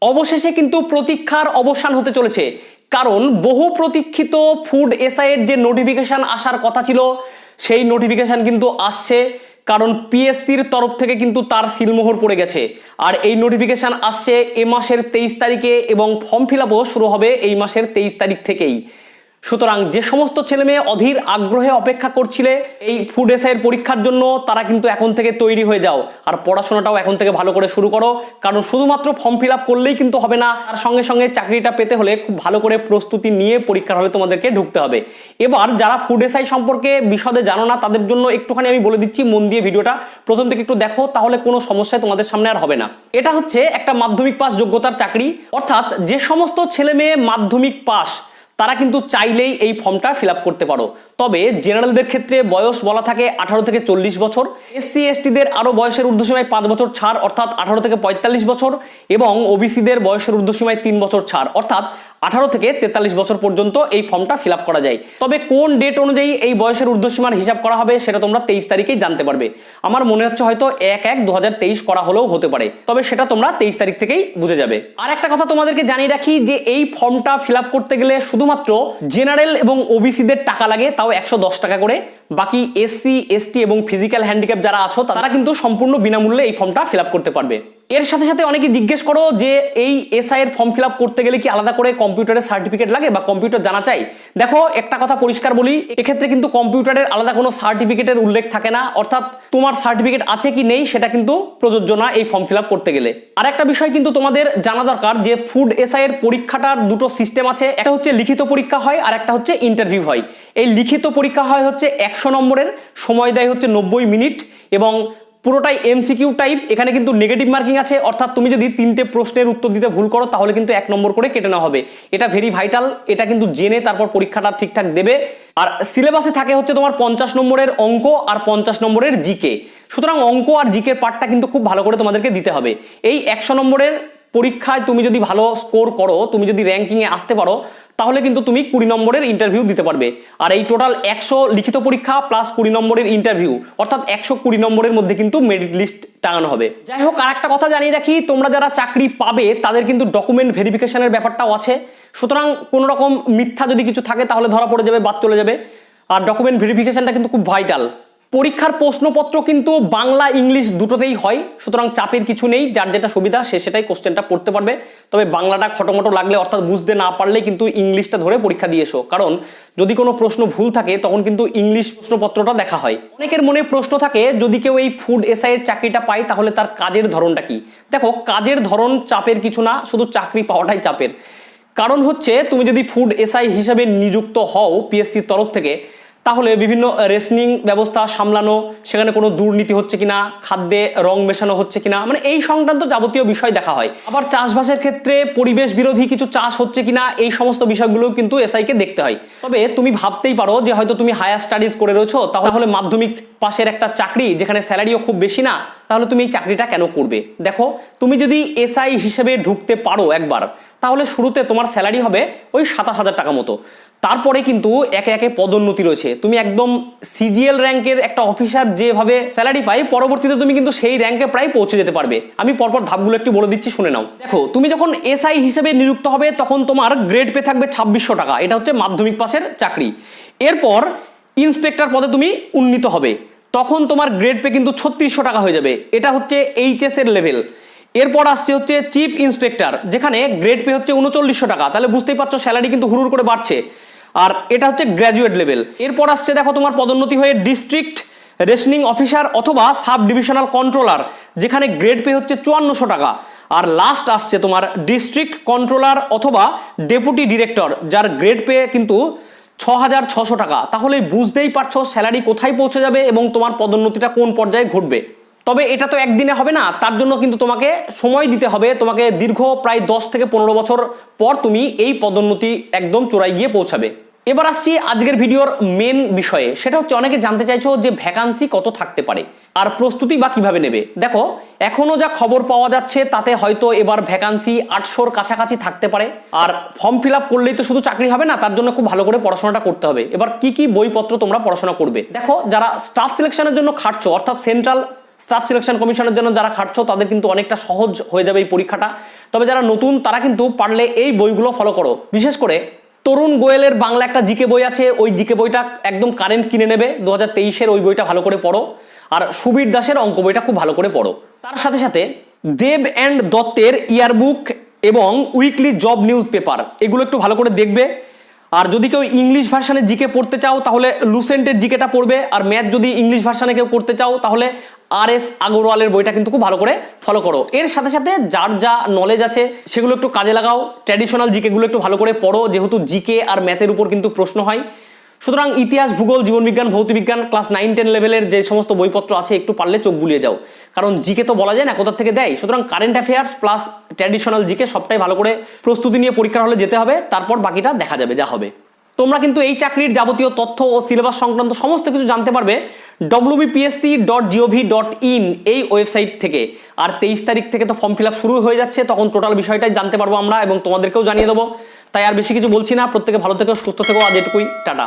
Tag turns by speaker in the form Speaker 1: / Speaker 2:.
Speaker 1: অবশেষে কিন্তু প্রতীক্ষার অবসান হতে চলেছে, কারণ বহু প্রতীক্ষিত ফুড এসআইয়ের যে নোটিফিকেশন আসার কথা ছিল সেই নোটিফিকেশন কিন্তু আসছে। কারণ পিএসসির তরফ থেকে কিন্তু তার সিলমোহর পড়ে গেছে, আর এই নোটিফিকেশন আসছে এ মাসের 23 তারিখে এবং ফর্ম ফিল আপও শুরু হবে এই মাসের 23 তারিখ থেকেই। সুতরাং যে সমস্ত ছেলে মেয়ে অধীর আগ্রহে অপেক্ষা করছিলে এই ফুড এসআইয়ের পরীক্ষার জন্য, তারা কিন্তু এখন থেকে তৈরি হয়ে যাও আর পড়াশোনাটাও এখন থেকে ভালো করে শুরু করো। কারণ শুধুমাত্র ফর্ম ফিল আপ করলেই কিন্তু হবে না, তার সঙ্গে সঙ্গে চাকরিটা পেতে হলে খুব ভালো করে প্রস্তুতি নিয়ে পরীক্ষার হলে তোমাদেরকে ঢুকতে হবে। এবার যারা ফুড এসআই সম্পর্কে বিশদে জানো না তাদের জন্য একটুখানি আমি বলে দিচ্ছি, মন দিয়ে ভিডিওটা প্রথম থেকে একটু দেখো, তাহলে কোনো সমস্যায় তোমাদের সামনে আর হবে না। এটা হচ্ছে একটা মাধ্যমিক পাস যোগ্যতার চাকরি, অর্থাৎ যে সমস্ত ছেলে মেয়ে মাধ্যমিক পাস তারা কিন্তু চাইলেই এই ফর্মটা ফিল আপ করতে পারো। তবে জেনারেলদের ক্ষেত্রে বয়স বলা থাকে 18 থেকে 40 বছর, এসসি এসটিদের আরও বয়সের ঊর্ধ্বসীমায় 5 বছর ছাড় অর্থাৎ 18 থেকে 45 বছর, এবং ওবিসিদের বয়সের ঊর্ধ্বসীমায় 3 বছর ছাড় অর্থাৎ 18 থেকে 43 বছর পর্যন্ত এই ফর্মটা ফিল আপ করা যায়। তবে কোন ডেট অনুযায়ী এই বয়সের ঊর্ধ্বসীমার হিসাব করা হবে সেটা তোমরা 23 তারিখেই জানতে পারবে। আমার মনে হচ্ছে হয়তো 1/1/2023 করা হলেও হতে পারে, তবে সেটা তোমরা 23 তারিখ থেকেই বুঝে যাবে। আর একটা কথা তোমাদেরকে জানিয়ে রাখি যে এই ফর্মটা ফিল আপ করতে গেলে শুধুমাত্র জেনারেল এবং ওবিসিদের টাকা লাগে, তাও 110 টাকা করে। বাকি এসসি এসটি এবং ফিজিক্যাল হ্যান্ডিক্যাপ যারা আছো তারা কিন্তু সম্পূর্ণ বিনামূল্যে এই ফর্মটা ফিল আপ করতে পারবে। এর সাথে সাথে অনেকে জিজ্ঞেস করো যে এই এসআই এর ফর্ম ফিল আপ করতে গেলে কি আলাদা করে কম্পিউটারের সার্টিফিকেট লাগে বা কম্পিউটার জানা চাই? দেখো একটা কথা পরিষ্কার বলি, এক্ষেত্রে কিন্তু কম্পিউটারের আলাদা কোনো সার্টিফিকেটের উল্লেখ থাকে না, অর্থাৎ তোমার সার্টিফিকেট আছে কি নেই সেটা কিন্তু প্রযোজ্য না এই ফর্ম ফিল আপ করতে গেলে। আর একটা বিষয় কিন্তু তোমাদের জানা দরকার যে ফুড এসআই এর পরীক্ষাটার দুটো সিস্টেম আছে, একটা হচ্ছে লিখিত পরীক্ষা হয় আর একটা হচ্ছে ইন্টারভিউ হয়। এই লিখিত পরীক্ষা হয় হচ্ছে 100 নম্বরের, সময় দেয় হচ্ছে 90 মিনিট এবং পুরোটাই এমসিকিউ টাইপ। এখানে কিন্তু নেগেটিভ মার্কিং আছে, অর্থাৎ তুমি যদি 3টে প্রশ্নের উত্তর দিতে ভুল করো তাহলে কিন্তু 1 নম্বর করে কেটে নেওয়া হবে। এটা ভেরি ভাইটাল, এটা কিন্তু জেনে তারপর পরীক্ষাটা ঠিকঠাক দেবে। আর সিলেবাসে থাকে হচ্ছে তোমার 50 নম্বরের অঙ্ক আর 50 নম্বরের জিকে। সুতরাং অঙ্ক আর জিকে পার্টটা কিন্তু খুব ভালো করে তোমাদেরকে দিতে হবে। এই 100 নম্বরের পরীক্ষায় তুমি যদি ভালো স্কোর করো, তুমি যদি র্যাঙ্কিংয়ে আসতে পারো, তাহলে কিন্তু তুমি 20 নম্বরের ইন্টারভিউ দিতে পারবে। আর এই টোটাল 100 লিখিত পরীক্ষা প্লাস 20 নম্বরের ইন্টারভিউ, অর্থাৎ 120 নম্বরের মধ্যে কিন্তু মেরিট লিস্ট টাঙানো হবে। যাই হোক, আর একটা কথা জানিয়ে রাখি, তোমরা যারা চাকরি পাবে তাদের কিন্তু ডকুমেন্ট ভেরিফিকেশনের ব্যাপারটাও আছে। সুতরাং কোনো রকম মিথ্যা যদি কিছু থাকে তাহলে ধরা পড়ে যাবে, বাদ চলে যাবে। আর ডকুমেন্ট ভেরিফিকেশনটা কিন্তু খুব ভাইটাল। পরীক্ষার প্রশ্নপত্র কিন্তু বাংলা ইংলিশ দুটোতেই হয়, সুতরাং চাপের কিছু নেই, যার যেটা সুবিধা সে সেটাই কোশ্চেনটা পড়তে পারবে। তবে বাংলাটা খটোমটো লাগলে অর্থাৎ বুঝতে না পারলে কিন্তু ইংলিশটা ধরে পরীক্ষা দিয়ে এসো, কারণ যদি কোনো প্রশ্ন ভুল থাকে তখন কিন্তু ইংলিশ প্রশ্নপত্রটা দেখা হয়। অনেকের মনে প্রশ্ন থাকে যদি কেউ এই ফুড এসআই এর চাকরিটা পায় তাহলে তার কাজের ধরনটা কি? দেখো, কাজের ধরন চাপের কিছু না, শুধু চাকরি পাওয়াটাই চাপের। কারণ হচ্ছে তুমি যদি ফুড এসআই হিসেবে নিযুক্ত হও পিএসসির তরফ থেকে, তাহলে বিভিন্ন রেশনিং ব্যবস্থা সামলানো, সেখানে কোনো দুর্নীতি হচ্ছে কিনা, খাদ্যে রং মেশানো হচ্ছে কিনা, মানে এই সংক্রান্ত যাবতীয় বিষয় দেখা হয়। আবার চাষবাসের ক্ষেত্রে পরিবেশ বিরোধী কিছু চাষ হচ্ছে কিনা, এই সমস্ত বিষয়গুলো কিন্তু এসআইকে দেখতে হয়। তবে তুমি ভাবতেই পারো যে হয়তো তুমি হায়ার স্টাডিজ করে রয়েছো, তাহলে মাধ্যমিক পাশের একটা চাকরি যেখানে স্যালারিও খুব বেশি না, তাহলে তুমি এই চাকরিটা কেন করবে? দেখো, তুমি যদি এসআই হিসেবে ঢুকতে পারো একবার, তাহলে শুরুতে তোমার স্যালারি হবে ওই 27,000 টাকা মতো। তারপরে কিন্তু একে একে পদোন্নতি রয়েছে। তুমি একদম সিজিএল র্যাঙ্কের একটা অফিসার যেভাবে স্যালারি পাই, পরবর্তীতে তুমি কিন্তু সেই র্যাঙ্কে প্রায় পৌঁছে যেতে পারবে। আমি পরপর ধাপগুলো একটু বলে দিচ্ছি, শুনে নাও। দেখো, তুমি যখন এসআই হিসেবে নিযুক্ত হবে তখন তোমার গ্রেড পে থাকবে 2600 টাকা, এটা হচ্ছে মাধ্যমিক পাসের চাকরি। এরপর ইন্সপেক্টর পদে তুমি উন্নীত হবে, তখন তোমার গ্রেড পে কিন্তু 3600 টাকা হয়ে যাবে, এটা হচ্ছে এইচএস এর লেভেল। এরপর আসছে হচ্ছে চিফ ইন্সপেক্টর, যেখানে গ্রেড পে হচ্ছে 3900 টাকা। তাহলে বুঝতেই পারছো স্যালারি কিন্তু হুড়ুর করে বাড়ছে, আর এটা হচ্ছে গ্র্যাজুয়েট লেভেল। এরপর আসছে দেখো তোমার পদোন্নতি হয়ে ডিস্ট্রিক্ট রেশনিং অফিসার অথবা সাব ডিভিশনাল কন্ট্রোলার, যেখানে গ্রেড পে হচ্ছে 5400 টাকা। আর লাস্ট আসছে তোমার ডিস্ট্রিক্ট কন্ট্রোলার অথবা ডেপুটি ডিরেক্টর, যার গ্রেড পে কিন্তু 6600 টাকা। তাহলে বুঝতেই পারছো স্যালারি কোথায় পৌঁছে যাবে এবং তোমার পদোন্নতিটা কোন পর্যায়ে ঘটবে। তবে এটা তো একদিনে হবে না, তার জন্য কিন্তু তোমাকে সময় দিতে হবে। তোমাকে দীর্ঘ প্রায় 10 থেকে 15 বছর পর তুমি এই পদোন্নতি একদম চূড়ায় গিয়ে পৌঁছাবে। এবার আসছি আজকের ভিডিওর মেন বিষয়ে, সেটা হচ্ছে অনেকে জানতে চাইছো যে ভ্যাকান্সি কত থাকতে পারে আর প্রস্তুতি বা কিভাবে নেবে। দেখো, এখনো যা খবর পাওয়া যাচ্ছে তাতে হয়তো এবার ভ্যাকান্সি 800-র কাছাকাছি থাকতে পারে। আর ফর্ম ফিল আপ করলেই তো শুধু চাকরি হবে না, তার জন্য খুব ভালো করে পড়াশোনাটা করতে হবে। এবার কি কি বইপত্র তোমরা পড়াশোনা করবে? দেখো, যারা স্টাফ সিলেকশনের জন্য খাটছো, অর্থাৎ সেন্ট্রাল স্টাফ সিলেকশন কমিশনের জন্য যারা খাটছো তাদের কিন্তু অনেকটা সহজ হয়ে যাবে এই পরীক্ষাটা। তবে যারা নতুন তারা কিন্তু পারলে এই বইগুলো ফলো করো। বিশেষ করে তরুণ গোয়েলের বাংলা একটা জিকে বই আছে, ওই জিকে বইটা একদম কারেন্ট কিনে নেবে, 2023-এর ওই বইটা ভালো করে পড়ো। আর সুবীর দাসের অঙ্ক বইটা খুব ভালো করে পড়ো। তার সাথে সাথে দেব অ্যান্ড দত্তের ইয়ারবুক এবং উইকলি জব নিউজ পেপার এগুলো একটু ভালো করে দেখবে। আর যদি কেউ ইংলিশ ভার্সানে জিকে পড়তে চাও তাহলে লুসেন্টের জিকেটা পড়বে। আর ম্যাথ যদি ইংলিশ ভার্সানে কেউ করতে চাও তাহলে RS আগরওয়ালের বইটা কিন্তু খুব ভালো করে ফলো করো। এর সাথে সাথে যার যা নলেজ আছে সেগুলো একটু কাজে লাগাও। ট্র্যাডিশনাল জিকেগুলো একটু ভালো করে পড়ো, যেহেতু জিকে আর ম্যাথের উপর কিন্তু প্রশ্ন হয়। সুতরাং ইতিহাস, ভূগোল, জীবনবিজ্ঞান, ভৌতবিজ্ঞান ক্লাস 9-10 লেভেলের যে সমস্ত বইপত্র আছে একটু পারলে চোখ বুলিয়ে যাও, কারণ জিকে তো বলা যায় না কোথা থেকে দেয়। সুতরাং current affairs plus traditional GK সবটাই ভালো করে প্রস্তুতি নিয়ে পরীক্ষার হলে যেতে হবে, তারপর বাকিটা দেখা যাবে যা হবে। তোমরা কিন্তু এই চাকরির যাবতীয় তথ্য ও সিলেবাস সংক্রান্ত সমস্ত কিছু জানতে পারবে wbpsc.gov.in এই ওয়েবসাইট থেকে। আর 23 তারিখ থেকে তো ফর্ম ফিল আপ শুরু হয়ে যাচ্ছে, তখন টোটাল বিষয়টাই জানতে পারবো আমরা এবং তোমাদেরকেও জানিয়ে দেবো। তাই আর বেশি কিছু বলছি না, প্রত্যেকে ভালো থেকো, সুস্থ থেকো, আজ এটুকুই, টাটা।